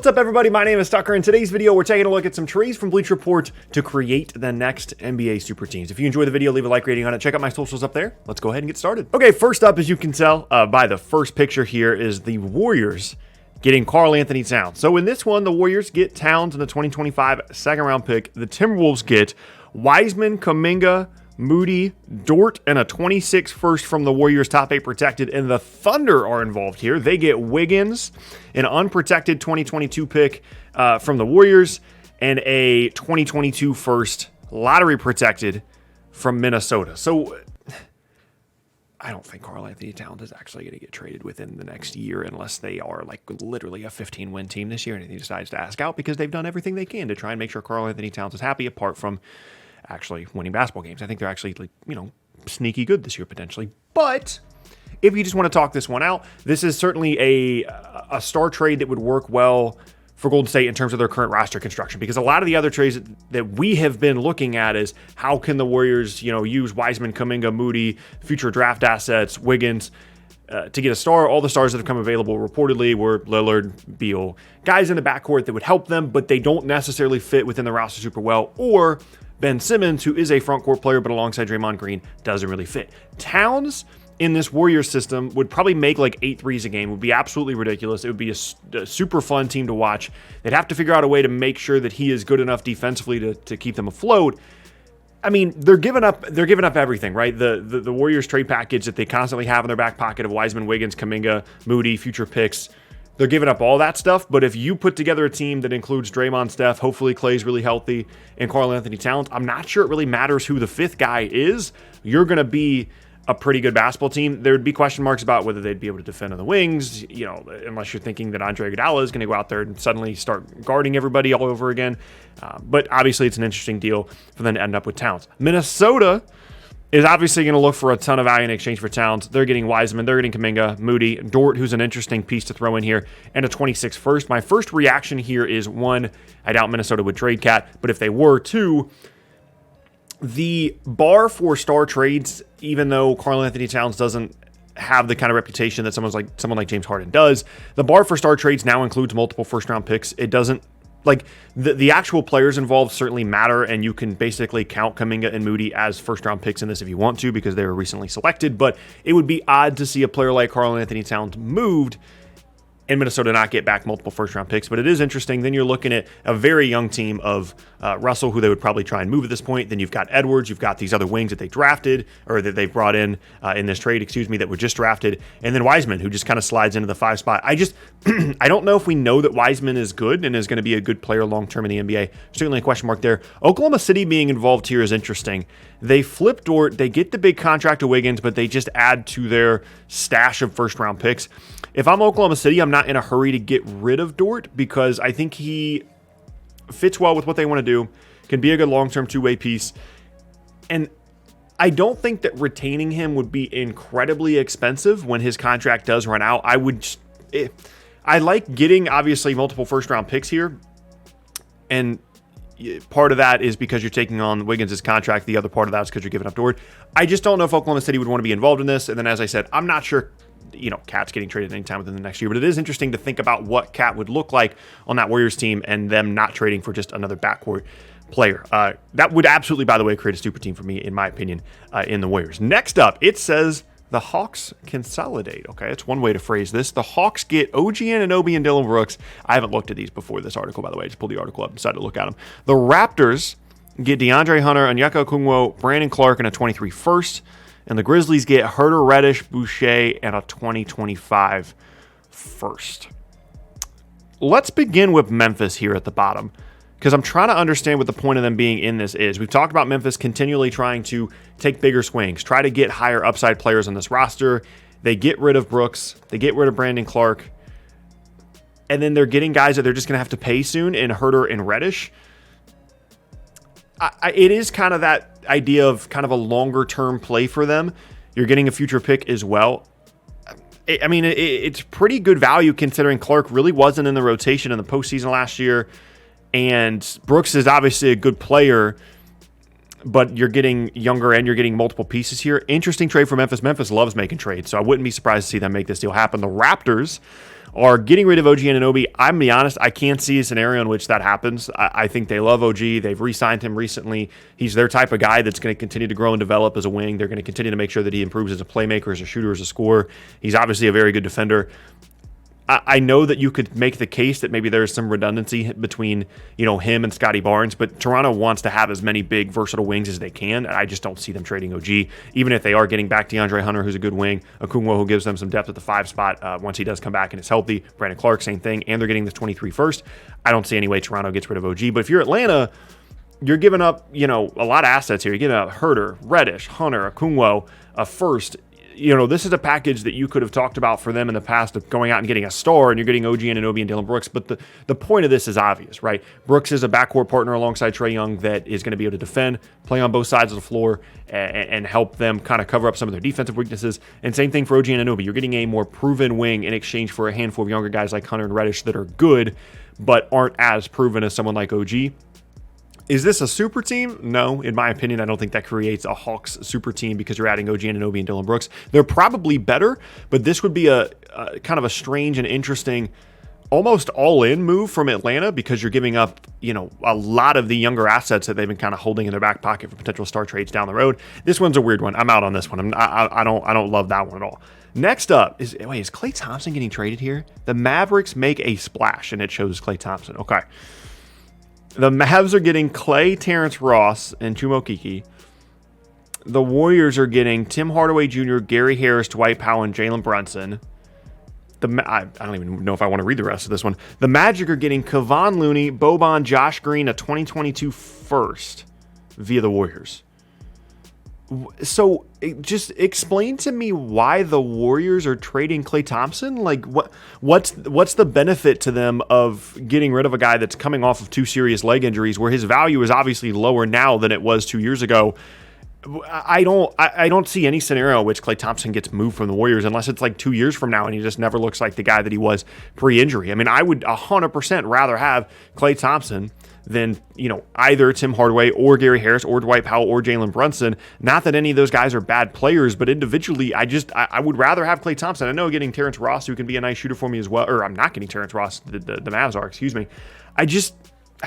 What's up, everybody? My name is Tucker. In today's video, we're taking a look at some trades from Bleacher Report to create the next NBA super teams. If you enjoy the video, leave a like rating on it. Check out my socials up there. Let's go ahead and get started. Okay, first up, as you can tell by the first picture here, is the Warriors getting Karl Anthony-Towns. So in this one, the Warriors get Towns in the 2025 second-round pick. The Timberwolves get Wiseman, Kuminga, Moody, Dort, and a 26 first from the Warriors, top 8 protected, and the Thunder are involved here. They get Wiggins, an unprotected 2022 pick from the Warriors, and a 2022 first lottery protected from Minnesota. So I don't think Karl Anthony-Towns is actually going to get traded within the next year unless they are like literally a 15-win team this year and he decides to ask out, because they've done everything they can to try and make sure Karl Anthony-Towns is happy, apart from actually winning basketball games. I think they're actually, like, sneaky good this year potentially. But if you just want to talk this one out, this is certainly a star trade that would work well for Golden State in terms of their current roster construction, because a lot of the other trades that we have been looking at is how can the Warriors, use Wiseman, Kuminga, Moody, future draft assets, Wiggins, to get a star. All the stars that have come available reportedly were Lillard, Beal, guys in the backcourt that would help them, but they don't necessarily fit within the roster super well, or Ben Simmons, who is a front court player, but alongside Draymond Green, doesn't really fit. Towns in this Warriors system would probably make like 8 threes a game. It would be absolutely ridiculous. It would be a super fun team to watch. They'd have to figure out a way to make sure that he is good enough defensively to keep them afloat. I mean, they're giving up everything, right? The Warriors trade package that they constantly have in their back pocket of Wiseman, Wiggins, Kuminga, Moody, future picks. They're giving up all that stuff, but if you put together a team that includes Draymond, Steph, hopefully Klay's really healthy, and Karl Anthony-Towns, I'm not sure it really matters who the fifth guy is. You're going to be a pretty good basketball team. There would be question marks about whether they'd be able to defend on the wings, unless you're thinking that Andre Iguodala is going to go out there and suddenly start guarding everybody all over again. But obviously, it's an interesting deal for them to end up with Towns. Minnesota is obviously going to look for a ton of value in exchange for Towns. They're getting Wiseman, they're getting Kuminga, Moody, Dort, who's an interesting piece to throw in here, and a 26 first. My first reaction here is, one, I doubt Minnesota would trade Cat, but if they were, two, the bar for star trades, even though Karl Anthony-Towns doesn't have the kind of reputation that someone like James Harden does, the bar for star trades now includes multiple first-round picks. It doesn't, like, the actual players involved certainly matter, and you can basically count Kuminga and Moody as first-round picks in this if you want to, because they were recently selected, but it would be odd to see a player like Karl Anthony-Towns moved and Minnesota not get back multiple first-round picks. But it is interesting. Then you're looking at a very young team of Russell, who they would probably try and move at this point. Then you've got Edwards. You've got these other wings that they drafted, or that they've brought in this trade, that were just drafted. And then Wiseman, who just kind of slides into the 5 spot. I don't know if we know that Wiseman is good and is going to be a good player long-term in the NBA. Certainly a question mark there. Oklahoma City being involved here is interesting. They flip Dort. They get the big contract to Wiggins, but they just add to their stash of first-round picks. If I'm Oklahoma City, I'm not in a hurry to get rid of Dort, because I think he fits well with what they want to do, can be a good long-term two-way piece. And I don't think that retaining him would be incredibly expensive when his contract does run out. I like getting, obviously, multiple first-round picks here. And part of that is because you're taking on Wiggins' contract. The other part of that is because you're giving up Dort. I just don't know if Oklahoma City would want to be involved in this. And then, as I said, I'm not sure Cat's getting traded anytime within the next year, but it is interesting to think about what Cat would look like on that Warriors team, and them not trading for just another backcourt player. That would absolutely, by the way, create a super team for me, in my opinion, in the Warriors. Next up, it says the Hawks consolidate. Okay, it's one way to phrase this. The Hawks get OG Anunoby and Dillon Brooks. I haven't looked at these before this article, by the way. I just pulled the article up and decided to look at them. The Raptors get DeAndre Hunter, Onyeka Okongwu, Brandon Clark, and a 23 first. And the Grizzlies get Herter, Reddish, Boucher, and a 2025 first. Let's begin with Memphis here at the bottom, because I'm trying to understand what the point of them being in this is. We've talked about Memphis continually trying to take bigger swings, try to get higher upside players on this roster. They get rid of Brooks. They get rid of Brandon Clark. And then they're getting guys that they're just going to have to pay soon in Herter and Reddish. It is kind of that idea of kind of a longer term play for them. You're getting a future pick as well. I mean, it's pretty good value considering Clark really wasn't in the rotation in the postseason last year, and Brooks is obviously a good player, but you're getting younger and you're getting multiple pieces here. Interesting trade for Memphis. Memphis loves making trades, so I wouldn't be surprised to see them make this deal happen. The Raptors are getting rid of OG Anunoby. I'm going to be honest, I can't see a scenario in which that happens. I think they love OG. They've re-signed him recently. He's their type of guy that's going to continue to grow and develop as a wing. They're going to continue to make sure that he improves as a playmaker, as a shooter, as a scorer. He's obviously a very good defender. I know that you could make the case that maybe there's some redundancy between, him and Scotty Barnes, but Toronto wants to have as many big, versatile wings as they can. I just don't see them trading OG, even if they are getting back DeAndre Hunter, who's a good wing, Okungwo, who gives them some depth at the 5 spot once he does come back and is healthy, Brandon Clark, same thing, and they're getting the 23 first. I don't see any way Toronto gets rid of OG, but if you're Atlanta, you're giving up, a lot of assets here. You're giving up Herter, Reddish, Hunter, Okungwo, a first. This is a package that you could have talked about for them in the past of going out and getting a star, and you're getting OG Anunoby and Dillon Brooks. But the point of this is obvious, right? Brooks is a backcourt partner alongside Trae Young that is going to be able to defend, play on both sides of the floor, and help them kind of cover up some of their defensive weaknesses. And same thing for OG Anunoby. You're getting a more proven wing in exchange for a handful of younger guys like Hunter and Reddish that are good, but aren't as proven as someone like OG. Is this a super team? No, in my opinion, I don't think that creates a Hawks super team because you're adding OG Anunoby and Dillon Brooks. They're probably better, but this would be a kind of a strange and interesting, almost all-in move from Atlanta because you're giving up, a lot of the younger assets that they've been kind of holding in their back pocket for potential star trades down the road. This one's a weird one. I'm out on this one. I don't love that one at all. Next up is Klay Thompson getting traded here? The Mavericks make a splash, and it shows Klay Thompson. Okay. The Mavs are getting Klay, Terrence Ross, and Chuma Okeke. The Warriors are getting Tim Hardaway Jr., Gary Harris, Dwight Powell, and Jalen Brunson. I don't even know if I want to read the rest of this one. The Magic are getting Kevon Looney, Boban, Josh Green, a 2022 first via the Warriors. So just explain to me why the Warriors are trading Klay Thompson. Like what's the benefit to them of getting rid of a guy that's coming off of 2 serious leg injuries where his value is obviously lower now than it was 2 years ago? I don't see any scenario in which Klay Thompson gets moved from the Warriors unless it's like 2 years from now and he just never looks like the guy that he was pre-injury. I mean, I would 100% rather have Klay Thompson than, either Tim Hardaway or Gary Harris or Dwight Powell or Jalen Brunson. Not that any of those guys are bad players, but individually, I would rather have Klay Thompson. I know getting Terrence Ross, who can be a nice shooter for me as well, or I'm not getting Terrence Ross, the Mavs are, excuse me. I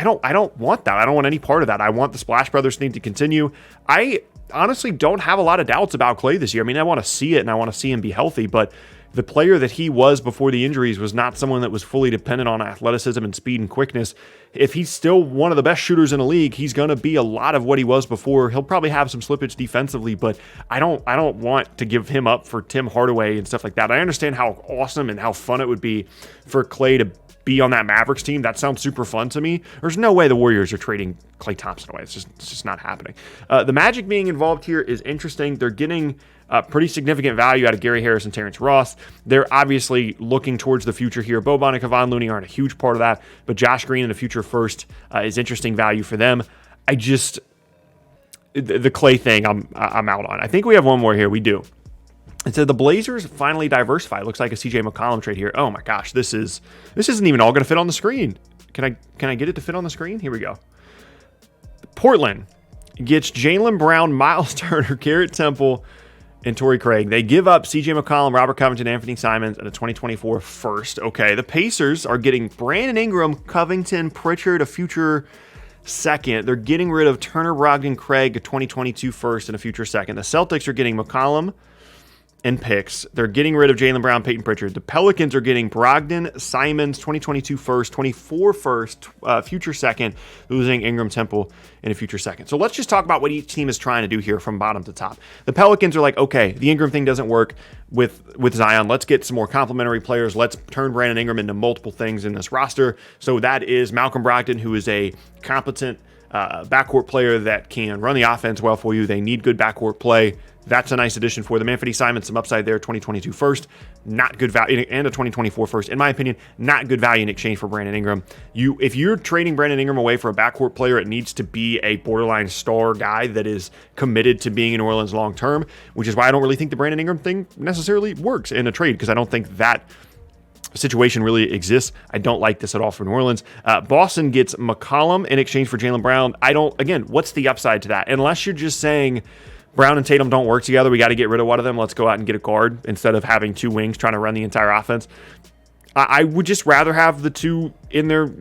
don't want that. I don't want any part of that. I want the Splash Brothers thing to continue. I honestly don't have a lot of doubts about Klay this year. I mean, I want to see it and I want to see him be healthy, but the player that he was before the injuries was not someone that was fully dependent on athleticism and speed and quickness. If he's still one of the best shooters in the league, he's going to be a lot of what he was before. He'll probably have some slippage defensively, but I don't want to give him up for Tim Hardaway and stuff like that. I understand how awesome and how fun it would be for Klay to be on that Mavericks team. That sounds super fun to me. There's no way the Warriors are trading Klay Thompson away. It's just not happening. The Magic being involved here is interesting. They're getting pretty significant value out of Gary Harris and Terrence Ross. They're obviously looking towards the future here. Boban and Kevon Looney aren't a huge part of that, but Josh Green in the future first is interesting value for them. The Klay thing I'm out on. I think we have one more here. We do. It said the Blazers finally diversified. Looks like a CJ McCollum trade here. Oh my gosh, this isn't even all going to fit on the screen. Can I get it to fit on the screen? Here we go. Portland gets Jaylen Brown, Miles Turner, Garrett Temple, and Torrey Craig. They give up CJ McCollum, Robert Covington, Anthony Simons, and a 2024 first. Okay, the Pacers are getting Brandon Ingram, Covington, Pritchard, a future second. They're getting rid of Turner, Brogdon, Craig, a 2022 first, and a future second. The Celtics are getting McCollum and picks. They're getting rid of Jaylen Brown, Peyton Pritchard. The Pelicans are getting Brogdon, Simons, 2022 first, 24 first, future second, losing Ingram, Temple, and a future second. So let's just talk about what each team is trying to do here from bottom to top. The Pelicans are like, okay, the Ingram thing doesn't work with Zion. Let's get some more complementary players. Let's turn Brandon Ingram into multiple things in this roster. So that is Malcolm Brogdon, who is a competent backcourt player that can run the offense well for you. They need good backcourt play. That's a nice addition for them. Anthony Simons, some upside there, 2022 first, not good value, and a 2024 first. In my opinion, not good value in exchange for Brandon Ingram. If you're trading Brandon Ingram away for a backcourt player, it needs to be a borderline star guy that is committed to being in New Orleans long term, which is why I don't really think the Brandon Ingram thing necessarily works in a trade, because I don't think that situation really exists. I don't like this at all for New Orleans. Boston gets McCollum in exchange for Jaylen Brown. Again, what's the upside to that? Unless you're just saying Brown and Tatum don't work together, we got to get rid of one of them. Let's go out and get a guard instead of having two wings trying to run the entire offense. I would just rather have the two in their,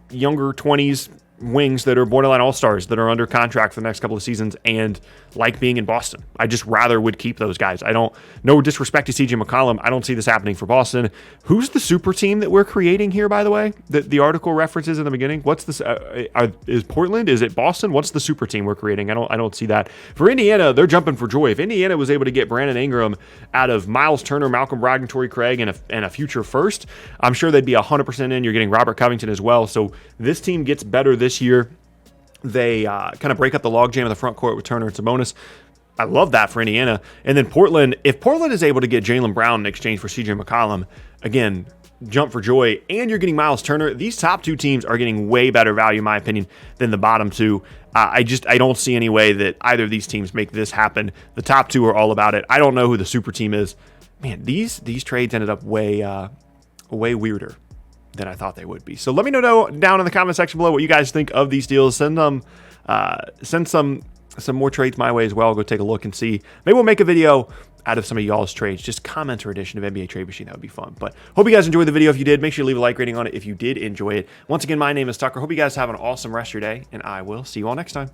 younger 20s wings that are borderline all-stars that are under contract for the next couple of seasons and like being in Boston. I just rather would keep those guys. No disrespect to CJ McCollum. I don't see this happening for Boston. Who's the super team that we're creating here, by the way, that the article references in the beginning? What's this? Is Portland? Is it Boston? What's the super team we're creating? I don't see that. For Indiana, they're jumping for joy. If Indiana was able to get Brandon Ingram out of Miles Turner, Malcolm Brogdon, Torrey Craig, and a future first, I'm sure they'd be 100% in. You're getting Robert Covington as well. So this team gets better this year. They kind of break up the logjam in the front court with Turner and Sabonis. I love that for Indiana. And then Portland, if Portland is able to get Jaylen Brown in exchange for CJ McCollum, again, jump for joy. And you're getting Miles Turner. These top two teams are getting way better value, in my opinion, than the bottom two. I don't see any way that either of these teams make this happen. The top two are all about it. I don't know who the super team is. Man, these trades ended up way weirder than I thought they would be. So let me know down in the comment section below what you guys think of these deals. Send some more trades my way as well. Go take a look and see. Maybe we'll make a video out of some of y'all's trades, just commenter edition of NBA Trade Machine. That would be fun. But hope you guys enjoyed the video. If you did, make sure you leave a like rating on it if you did enjoy it. Once again, my name is Tucker. Hope you guys have an awesome rest of your day, and I will see you all next time.